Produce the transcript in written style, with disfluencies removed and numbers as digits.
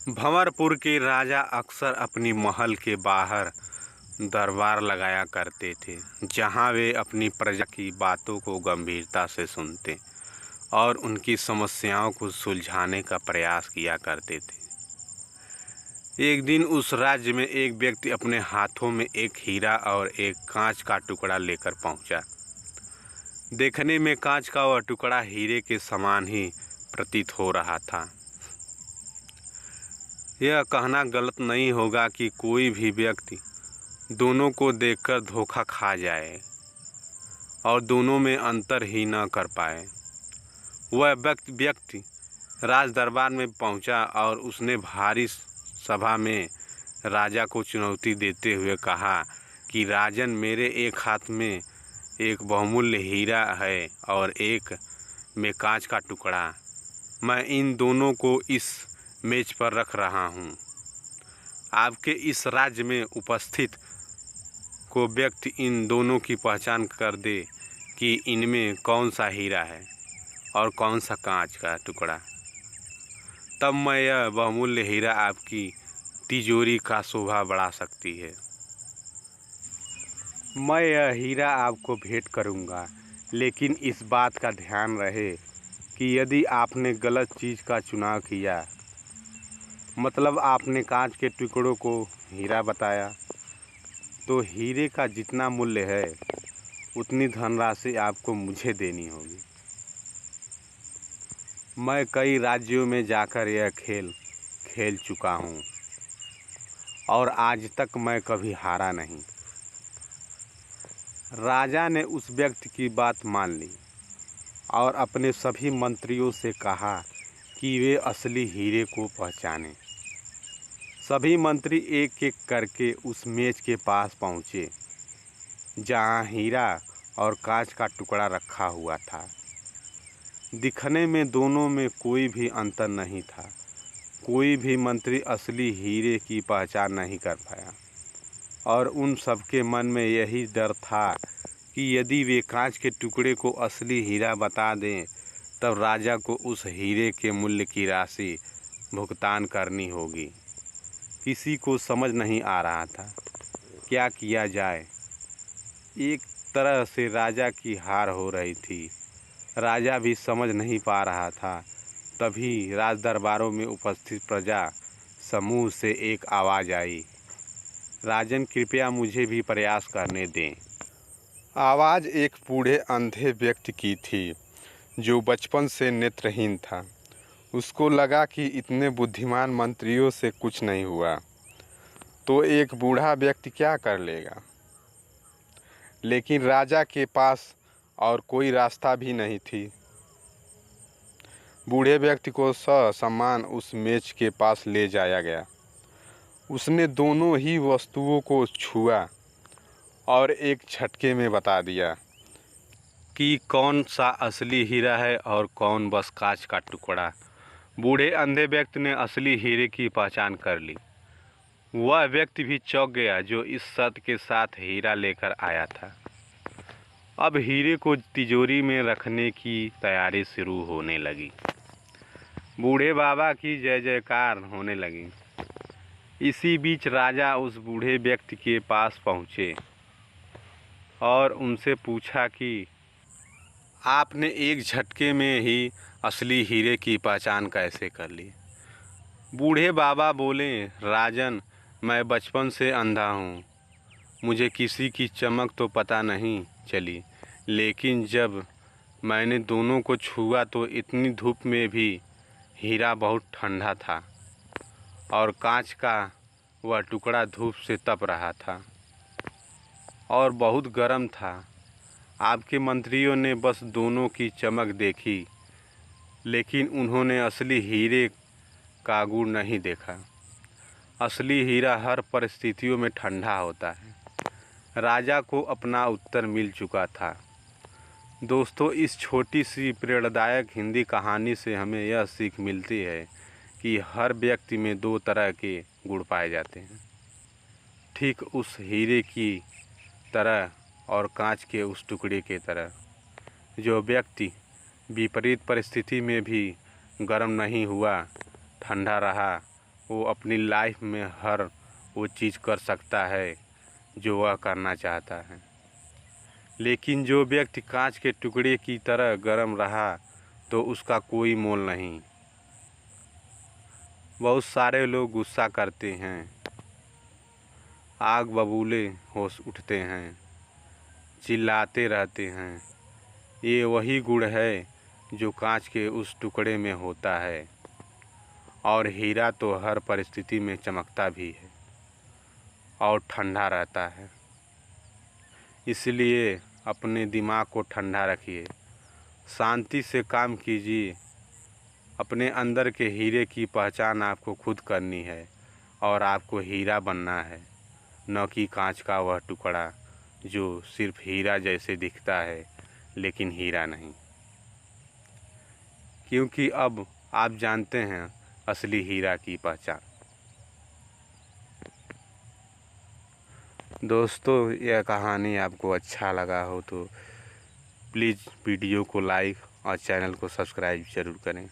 भंवरपुर के राजा अक्सर अपनी महल के बाहर दरबार लगाया करते थे, जहां वे अपनी प्रजा की बातों को गंभीरता से सुनते और उनकी समस्याओं को सुलझाने का प्रयास किया करते थे। एक दिन उस राज्य में एक व्यक्ति अपने हाथों में एक हीरा और एक कांच का टुकड़ा लेकर पहुंचा। देखने में कांच का वह टुकड़ा हीरे के समान ही प्रतीत हो रहा था। यह कहना गलत नहीं होगा कि कोई भी व्यक्ति दोनों को देखकर धोखा खा जाए और दोनों में अंतर ही न कर पाए। वह व्यक्ति राज दरबार में पहुंचा और उसने भारी सभा में राजा को चुनौती देते हुए कहा कि राजन, मेरे एक हाथ में एक बहुमूल्य हीरा है और एक में कांच का टुकड़ा। मैं इन दोनों को इस मेज पर रख रहा हूँ। आपके इस राज्य में उपस्थित को व्यक्ति इन दोनों की पहचान कर दे कि इनमें कौन सा हीरा है और कौन सा कांच का टुकड़ा, तब मैं यह बहुमूल्य हीरा आपकी तिजोरी का शोभा बढ़ा सकती है। मैं यह हीरा आपको भेंट करूंगा, लेकिन इस बात का ध्यान रहे कि यदि आपने गलत चीज़ का चुनाव किया, मतलब आपने कांच के टुकड़ों को हीरा बताया, तो हीरे का जितना मूल्य है उतनी धनराशि आपको मुझे देनी होगी। मैं कई राज्यों में जाकर यह खेल खेल चुका हूँ और आज तक मैं कभी हारा नहीं। राजा ने उस व्यक्ति की बात मान ली और अपने सभी मंत्रियों से कहा कि वे असली हीरे को पहचानें। सभी मंत्री एक एक करके उस मेज के पास पहुँचे जहाँ हीरा और कांच का टुकड़ा रखा हुआ था। दिखने में दोनों में कोई भी अंतर नहीं था। कोई भी मंत्री असली हीरे की पहचान नहीं कर पाया और उन सबके मन में यही डर था कि यदि वे कांच के टुकड़े को असली हीरा बता दें, तब राजा को उस हीरे के मूल्य की राशि भुगतान करनी होगी। किसी को समझ नहीं आ रहा था क्या किया जाए। एक तरह से राजा की हार हो रही थी। राजा भी समझ नहीं पा रहा था। तभी राज दरबारों में उपस्थित प्रजा समूह से एक आवाज़ आई, राजन, कृपया मुझे भी प्रयास करने दें। आवाज़ एक बूढ़े अंधे व्यक्ति की थी जो बचपन से नेत्रहीन था। उसको लगा कि इतने बुद्धिमान मंत्रियों से कुछ नहीं हुआ तो एक बूढ़ा व्यक्ति क्या कर लेगा। लेकिन राजा के पास और कोई रास्ता भी नहीं थी। बूढ़े व्यक्ति को ससम्मान उस मेज के पास ले जाया गया। उसने दोनों ही वस्तुओं को छुआ और एक झटके में बता दिया कि कौन सा असली हीरा है और कौन बस कांच का टुकड़ा। बूढ़े अंधे व्यक्ति ने असली हीरे की पहचान कर ली। वह व्यक्ति भी चौंक गया जो इस शर्त के साथ हीरा लेकर आया था। अब हीरे को तिजोरी में रखने की तैयारी शुरू होने लगी। बूढ़े बाबा की जय जयकार होने लगी। इसी बीच राजा उस बूढ़े व्यक्ति के पास पहुँचे और उनसे पूछा कि आपने एक झटके में ही असली हीरे की पहचान कैसे कर ली। बूढ़े बाबा बोले, राजन, मैं बचपन से अंधा हूँ। मुझे किसी की चमक तो पता नहीं चली, लेकिन जब मैंने दोनों को छुआ तो इतनी धूप में भी हीरा बहुत ठंडा था और कांच का वह टुकड़ा धूप से तप रहा था और बहुत गर्म था। आपके मंत्रियों ने बस दोनों की चमक देखी, लेकिन उन्होंने असली हीरे का गुण नहीं देखा। असली हीरा हर परिस्थितियों में ठंडा होता है। राजा को अपना उत्तर मिल चुका था। दोस्तों, इस छोटी सी प्रेरणादायक हिंदी कहानी से हमें यह सीख मिलती है कि हर व्यक्ति में दो तरह के गुण पाए जाते हैं, ठीक उस हीरे की तरह और कांच के उस टुकड़े के तरह। जो व्यक्ति विपरीत परिस्थिति में भी गर्म नहीं हुआ, ठंडा रहा, वो अपनी लाइफ में हर वो चीज़ कर सकता है जो वह करना चाहता है। लेकिन जो व्यक्ति कांच के टुकड़े की तरह गर्म रहा तो उसका कोई मोल नहीं। बहुत सारे लोग गुस्सा करते हैं, आग बबूले हो उठते हैं, चिल्लाते रहते हैं। ये वही गुण है जो कांच के उस टुकड़े में होता है। और हीरा तो हर परिस्थिति में चमकता भी है और ठंडा रहता है। इसलिए अपने दिमाग को ठंडा रखिए, शांति से काम कीजिए। अपने अंदर के हीरे की पहचान आपको खुद करनी है और आपको हीरा बनना है, न कि कांच का वह टुकड़ा जो सिर्फ हीरा जैसे दिखता है लेकिन हीरा नहीं। क्योंकि अब आप जानते हैं असली हीरा की पहचान। दोस्तों, यह कहानी आपको अच्छा लगा हो तो प्लीज़ वीडियो को लाइक और चैनल को सब्सक्राइब ज़रूर करें।